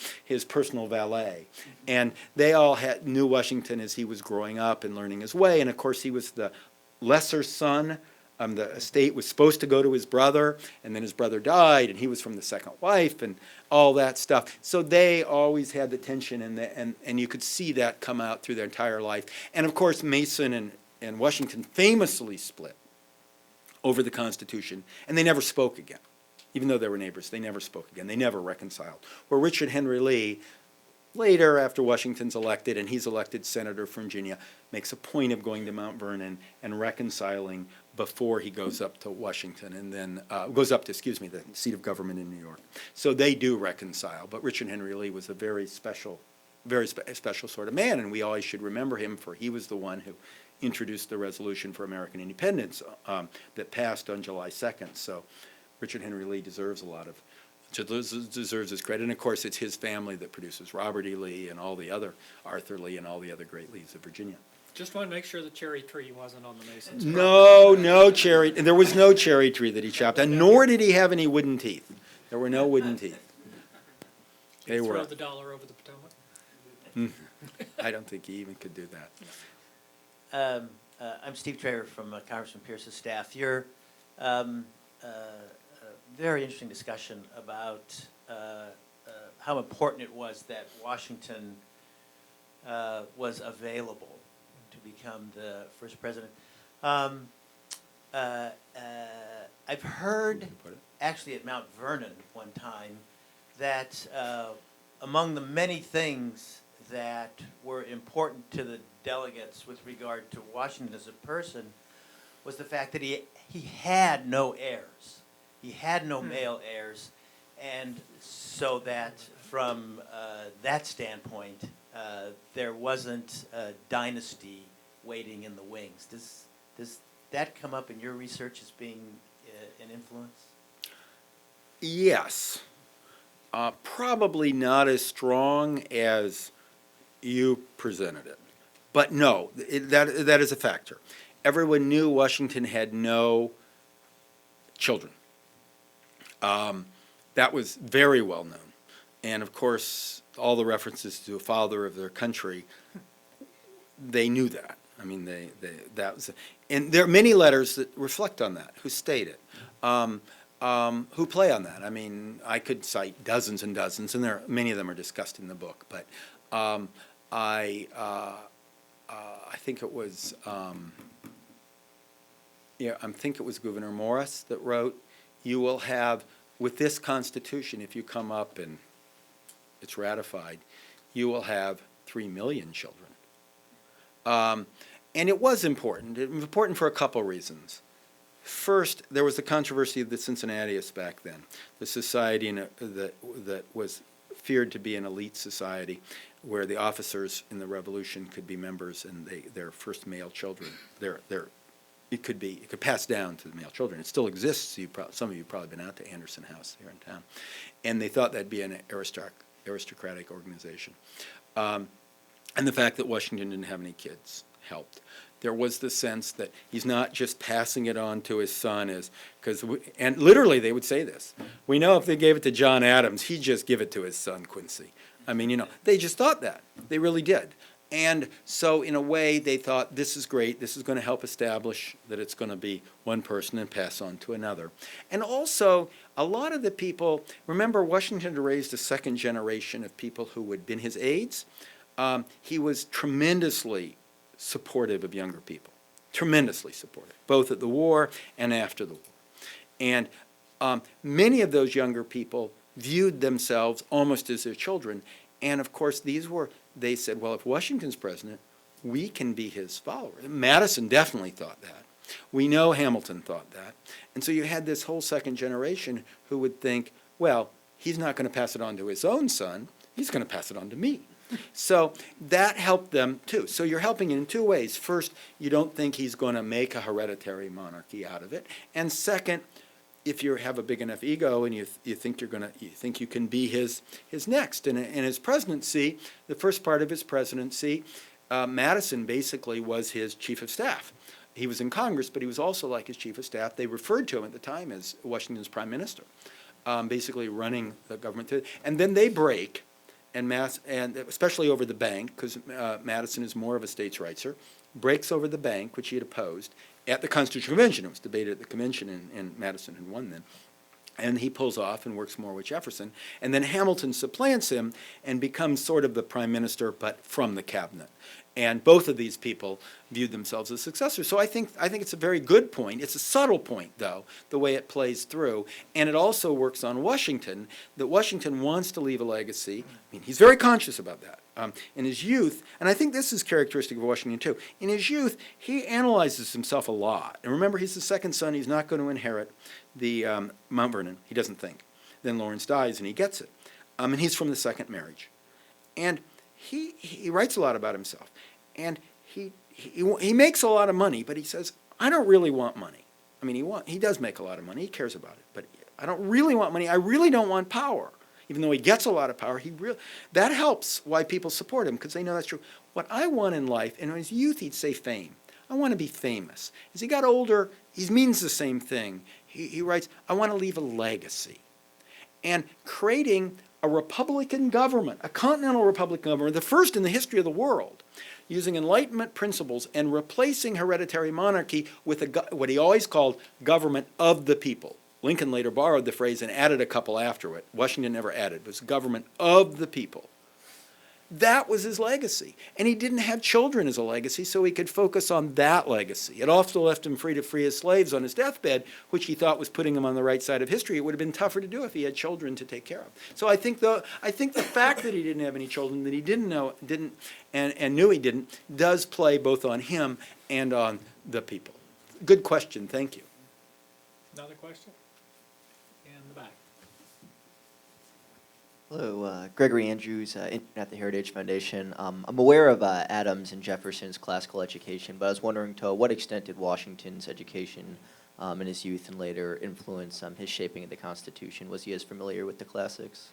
personal valet." And they all knew Washington as he was growing up and learning his way. And of course, he was the lesser son. The estate was supposed to go to his brother, and then his brother died, and he was from the second wife, and all that stuff. So they always had the tension, and you could see that come out through their entire life. And of course, Mason and Washington famously split over the Constitution, and they never spoke again. Even though they were neighbors, they never spoke again. They never reconciled. Where Richard Henry Lee later, after Washington's elected and he's elected senator from Virginia, makes a point of going to Mount Vernon and reconciling before he goes up to Washington and then goes up to, the seat of government in New York. So they do reconcile. But Richard Henry Lee was a very special sort of man, and we always should remember him, for he was the one who introduced the Resolution for American Independence that passed on July 2nd. So Richard Henry Lee deserves his credit. And of course, it's his family that produces Robert E. Lee and all the other, Arthur Lee and all the other great Lees of Virginia. Just want to make sure the cherry tree wasn't on the Masons' No cherry. There was no cherry tree that he chopped down, nor did he have any wooden teeth. There were no wooden teeth. They were. Throw the dollar over the Potomac? I don't think he even could do that. I'm Steve Traver from Congressman Pierce's staff. Your very interesting discussion about how important it was that Washington was available to become the first president. I've heard, actually at Mount Vernon one time, that among the many things that were important to the delegates with regard to Washington as a person was the fact that he had no heirs. He had no male heirs, and so that from that standpoint, there wasn't a dynasty waiting in the wings. Does that come up in your research as being an influence? Yes. Probably not as strong as you presented it. But no, that is a factor. Everyone knew Washington had no children. That was very well known. And of course, all the references to a father of their country, they knew that. I mean, that was, and there are many letters that reflect on that, who state it, who play on that. I mean, I could cite dozens and dozens, and many of them are discussed in the book. But I think it was, I think it was Gouverneur Morris that wrote, "You will have, with this Constitution, if you come up and it's ratified, you will have 3 million children." And it was important. It was important for a couple reasons. First, there was the controversy of the Cincinnatiists back then, the society that was feared to be an elite society, where the officers in the Revolution could be members, and their first male children, it could pass down to the male children. It still exists. Some of you have probably been out to Anderson House here in town, and they thought that'd be an aristocratic organization. And the fact that Washington didn't have any kids helped. There was the sense that he's not just passing it on to his son, and literally they would say this, we know if they gave it to John Adams, he'd just give it to his son Quincy. I mean, they just thought that. They really did. And so in a way they thought, this is great, this is going to help establish that it's going to be one person and pass on to another. And also, a lot of the people, remember Washington had raised a second generation of people who had been his aides. He was tremendously supportive of younger people, tremendously supportive, both at the war and after the war. And many of those younger people viewed themselves almost as their children. And of course, they said, well, if Washington's president, we can be his follower. Madison definitely thought that. We know Hamilton thought that. And so you had this whole second generation who would think, well, he's not going to pass it on to his own son, he's going to pass it on to me. So that helped them too. So you're helping in two ways. First, you don't think he's going to make a hereditary monarchy out of it. And second, if you have a big enough ego and you think you can be his next. And in his presidency, the first part of his presidency, Madison basically was his chief of staff. He was in Congress, but he was also like his chief of staff. They referred to him at the time as Washington's prime minister, basically running the government. And then they break. And especially over the bank, because Madison is more of a states' rightser, breaks over the bank, which he had opposed, at the Constitutional Convention. It was debated at the convention, and Madison had won then. And he pulls off and works more with Jefferson. And then Hamilton supplants him and becomes sort of the prime minister, but from the cabinet. And both of these people viewed themselves as successors. So I think it's a very good point. It's a subtle point, though, the way it plays through. And it also works on Washington, that Washington wants to leave a legacy. I mean, he's very conscious about that. In his youth, and I think this is characteristic of Washington too, in his youth, he analyzes himself a lot. And remember, he's the second son. He's not going to inherit the Mount Vernon, he doesn't think. Then Lawrence dies, and he gets it. And he's from the second marriage. And he writes a lot about himself. And he makes a lot of money, but he says, I don't really want money. I mean, he does make a lot of money. He cares about it. But I don't really want money. I really don't want power. Even though he gets a lot of power, that helps why people support him, because they know that's true. What I want in life, and in his youth he'd say fame. I want to be famous. As he got older, he means the same thing. He writes, I want to leave a legacy. And creating a republican government, a continental republican government, the first in the history of the world, using Enlightenment principles and replacing hereditary monarchy with what he always called government of the people. Lincoln later borrowed the phrase and added a couple after it. Washington never added. It was government of the people. That was his legacy. And he didn't have children as a legacy, so he could focus on that legacy. It also left him free to free his slaves on his deathbed, which he thought was putting him on the right side of history. It would have been tougher to do if he had children to take care of. So I think the fact that he didn't have any children, that he and knew he didn't, does play both on him and on the people. Good question. Thank you. Another question? In the back. Hello, Gregory Andrews, intern at the Heritage Foundation. I'm aware of Adams and Jefferson's classical education, but I was wondering to what extent did Washington's education in his youth and later influence his shaping of the Constitution? Was he as familiar with the classics?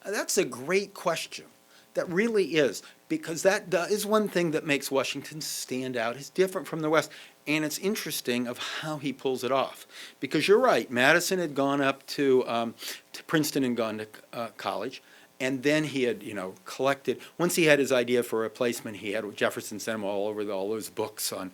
That's a great question. That really is, because that is one thing that makes Washington stand out. It's different from the West, and it's interesting of how he pulls it off. Because you're right, Madison had gone up to Princeton and gone to college, and then he had, collected. Once he had his idea for a replacement, he had Jefferson sent him all over all those books on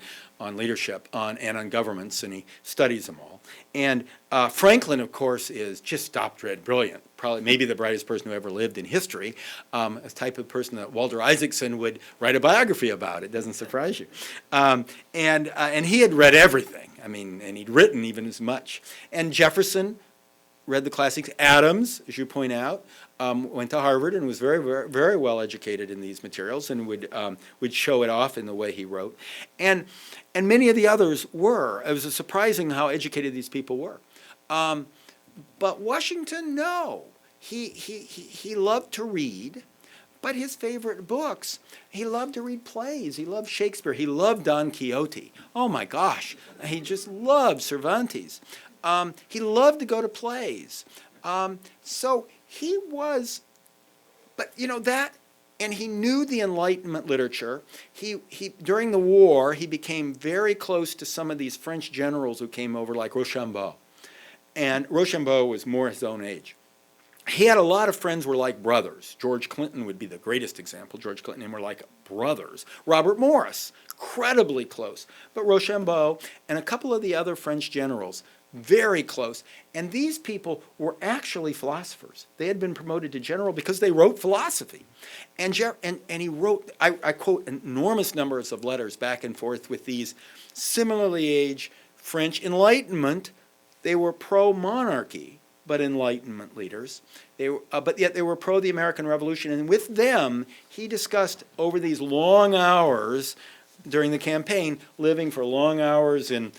leadership and on governments, and he studies them all. And Franklin, of course, is just top-dead brilliant. Probably maybe the brightest person who ever lived in history, a type of person that Walter Isaacson would write a biography about. It doesn't surprise you. And he had read everything. I mean, and he'd written even as much. And Jefferson read the classics. Adams, as you point out, went to Harvard and was very, very, very well educated in these materials and would show it off in the way he wrote. And many of the others were. It was surprising how educated these people were. But Washington, no. He loved to read, but his favorite books, he loved to read plays. He loved Shakespeare. He loved Don Quixote. Oh my gosh, he just loved Cervantes. He loved to go to plays. So he was, but that, and he knew the Enlightenment literature. He during the war, he became very close to some of these French generals who came over, like Rochambeau. And Rochambeau was more his own age. He had a lot of friends who were like brothers. George Clinton would be the greatest example. George Clinton and him were like brothers. Robert Morris, incredibly close. But Rochambeau and a couple of the other French generals, very close. And these people were actually philosophers. They had been promoted to general because they wrote philosophy. And he wrote, I quote, enormous numbers of letters back and forth with these similarly aged French Enlightenment. They were pro-monarchy, but Enlightenment leaders. But yet they were pro the American Revolution. And with them, he discussed over these long hours during the campaign, living for long hours in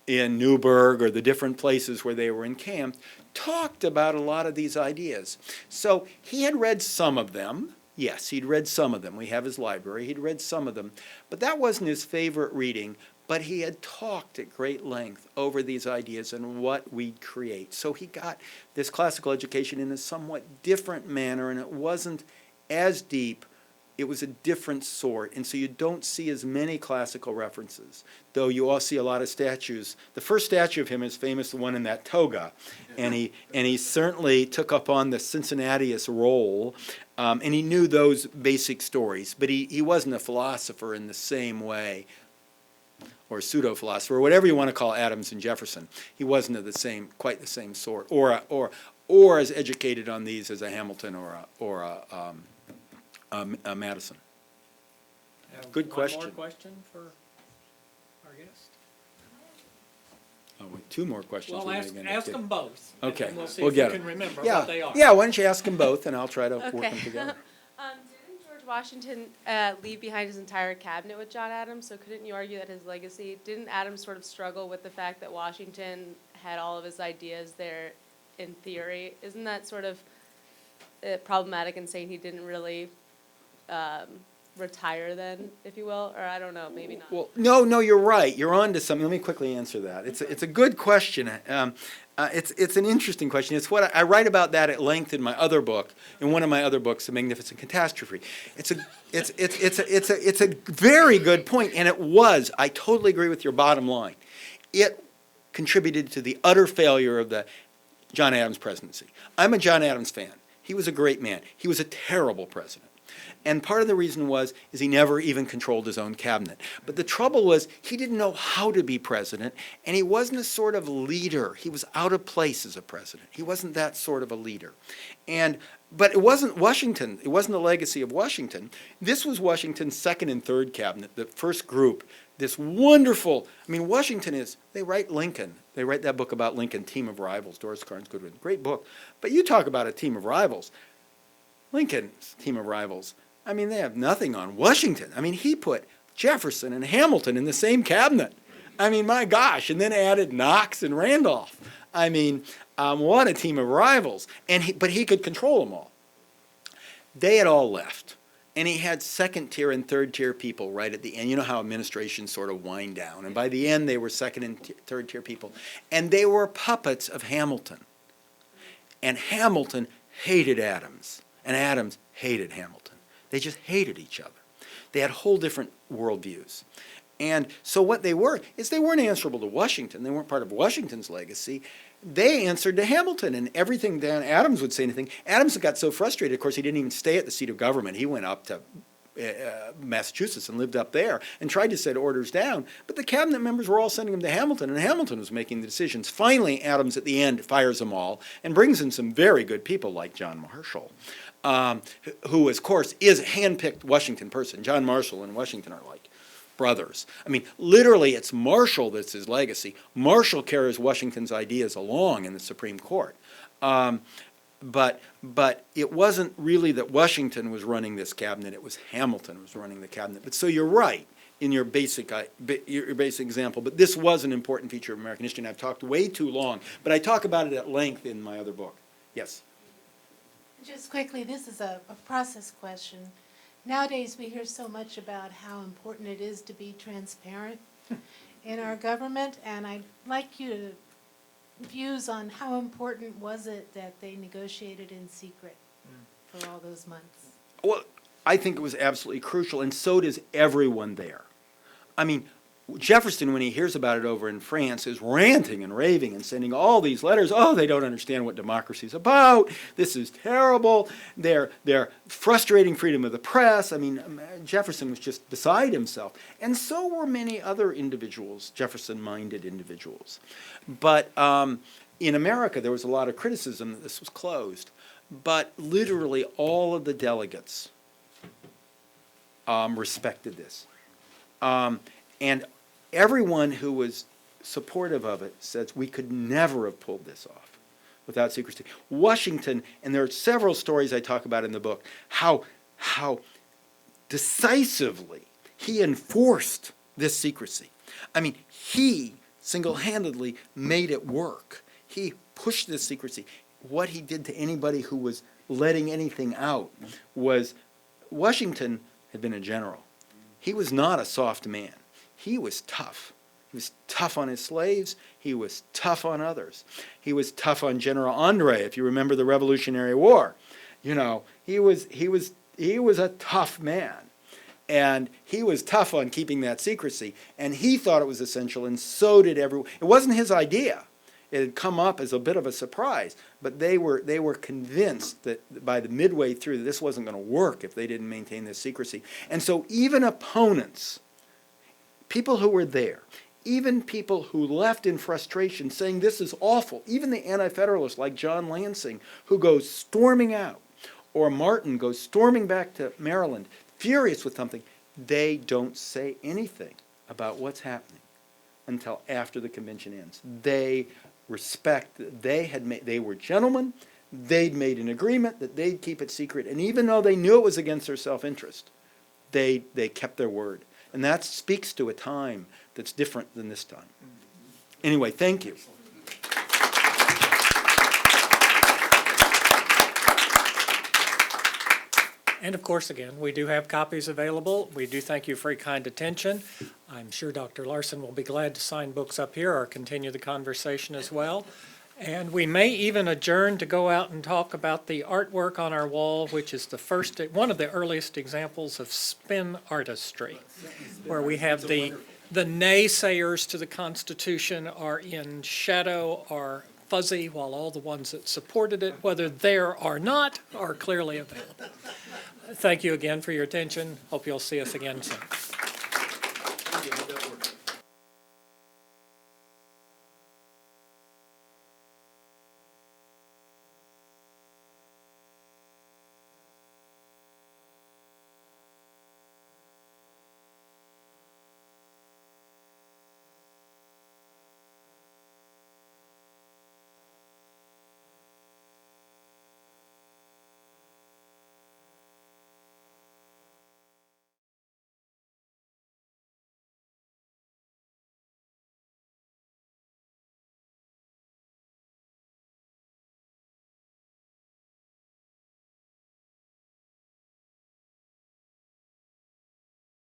Newburgh or the different places where they were encamped, talked about a lot of these ideas. So he had read some of them. Yes, he'd read some of them. We have his library. He'd read some of them. But that wasn't his favorite reading. But he had talked at great length over these ideas and what we'd create. So he got this classical education in a somewhat different manner, and it wasn't as deep. It was a different sort, and so you don't see as many classical references, though you all see a lot of statues. The first statue of him is famous, the one in that toga, and he certainly took up on the Cincinnatus role, and he knew those basic stories, but he wasn't a philosopher in the same way, or pseudo-philosopher, or whatever you want to call Adams and Jefferson. He wasn't of quite the same sort, or as educated on these as a Hamilton or a Madison. I have Good One question. more question for our guest? Oh, wait, two more questions. Well, we may ask, get ask to. them both. and Okay, then we'll see we'll if you get can 'em. remember Yeah, what they are. yeah, why don't you ask them both, and I'll try to work Okay. them together. Didn't George Washington leave behind his entire cabinet with John Adams? So couldn't you argue that his legacy, didn't Adams sort of struggle with the fact that Washington had all of his ideas there in theory? Isn't that sort of problematic in saying he didn't really retire then, if you will? Or I don't know, maybe not. Well, no, you're right. You're on to something. Let me quickly answer that. It's a good question. It's an interesting question. It's what I write about that at length in my other book, in one of my other books, The Magnificent Catastrophe. It's a very good point, and it was. I totally agree with your bottom line. It contributed to the utter failure of the John Adams presidency. I'm a John Adams fan. He was a great man. He was a terrible president. And part of the reason is he never even controlled his own cabinet. But the trouble was he didn't know how to be president, and he wasn't a sort of leader. He was out of place as a president. He wasn't that sort of a leader. But it wasn't Washington. It wasn't the legacy of Washington. This was Washington's second and third cabinet, the first group. This wonderful, Washington they write Lincoln. They write that book about Lincoln, Team of Rivals, Doris Kearns Goodwin. Great book. But you talk about a team of rivals. Lincoln's team of rivals. They have nothing on Washington. He put Jefferson and Hamilton in the same cabinet. My gosh, and then added Knox and Randolph. What a team of rivals. But he could control them all. They had all left. And he had second-tier and third-tier people right at the end. You know how administrations sort of wind down. And by the end, they were second and third-tier people. And they were puppets of Hamilton. And Hamilton hated Adams. And Adams hated Hamilton. They just hated each other. They had whole different worldviews. And so what they were is they weren't answerable to Washington. They weren't part of Washington's legacy. They answered to Hamilton, and everything Dan Adams would say anything. Adams got so frustrated, of course, he didn't even stay at the seat of government. He went up to Massachusetts and lived up there and tried to set orders down. But the cabinet members were all sending him to Hamilton, and Hamilton was making the decisions. Finally, Adams at the end fires them all and brings in some very good people like John Marshall, who, of course, is a hand-picked Washington person. John Marshall and Washington are like brothers. Literally, it's Marshall that's his legacy. Marshall carries Washington's ideas along in the Supreme Court. But it wasn't really that Washington was running this cabinet. It was Hamilton who was running the cabinet. But so you're right in your basic example. But this was an important feature of American history, and I've talked way too long. But I talk about it at length in my other book. Yes? Just quickly, this is a process question. Nowadays, we hear so much about how important it is to be transparent in our government, and I'd like you to views on how important was it that they negotiated in secret for all those months? Well, I think it was absolutely crucial, and so does everyone there. Jefferson, when he hears about it over in France, is ranting and raving and sending all these letters. Oh, they don't understand what democracy is about. This is terrible. They're frustrating freedom of the press. Jefferson was just beside himself. And so were many other individuals, Jefferson-minded individuals. But in America, there was a lot of criticism that this was closed. But literally all of the delegates respected this. And everyone who was supportive of it says we could never have pulled this off without secrecy. Washington, and there are several stories I talk about in the book, how decisively he enforced this secrecy. He single-handedly made it work. He pushed this secrecy. What he did to anybody who was letting anything out was Washington had been a general. He was not a soft man. He was tough. He was tough on his slaves. He was tough on others. He was tough on General Andre, if you remember the Revolutionary War. He was a tough man. And he was tough on keeping that secrecy. And he thought it was essential, and so did everyone. It wasn't his idea. It had come up as a bit of a surprise. But they were convinced that by the midway through, that this wasn't going to work if they didn't maintain this secrecy. And so even opponents, people who were there, even people who left in frustration saying this is awful, even the anti-federalists like John Lansing, who goes storming out, or Martin goes storming back to Maryland, furious with something, they don't say anything about what's happening until after the convention ends. They respect that they were gentlemen, they'd made an agreement that they'd keep it secret, and even though they knew it was against their self-interest, they kept their word. And that speaks to a time that's different than this time. Anyway, thank you. And of course, again, we do have copies available. We do thank you for your kind attention. I'm sure Dr. Larson will be glad to sign books up here or continue the conversation as well. And we may even adjourn to go out and talk about the artwork on our wall, which is one of the earliest examples of spin artistry, where we have the naysayers to the Constitution are in shadow or fuzzy, while all the ones that supported it, whether there or not, are clearly available. Thank you again for your attention. Hope you'll see us again soon. How'd that work?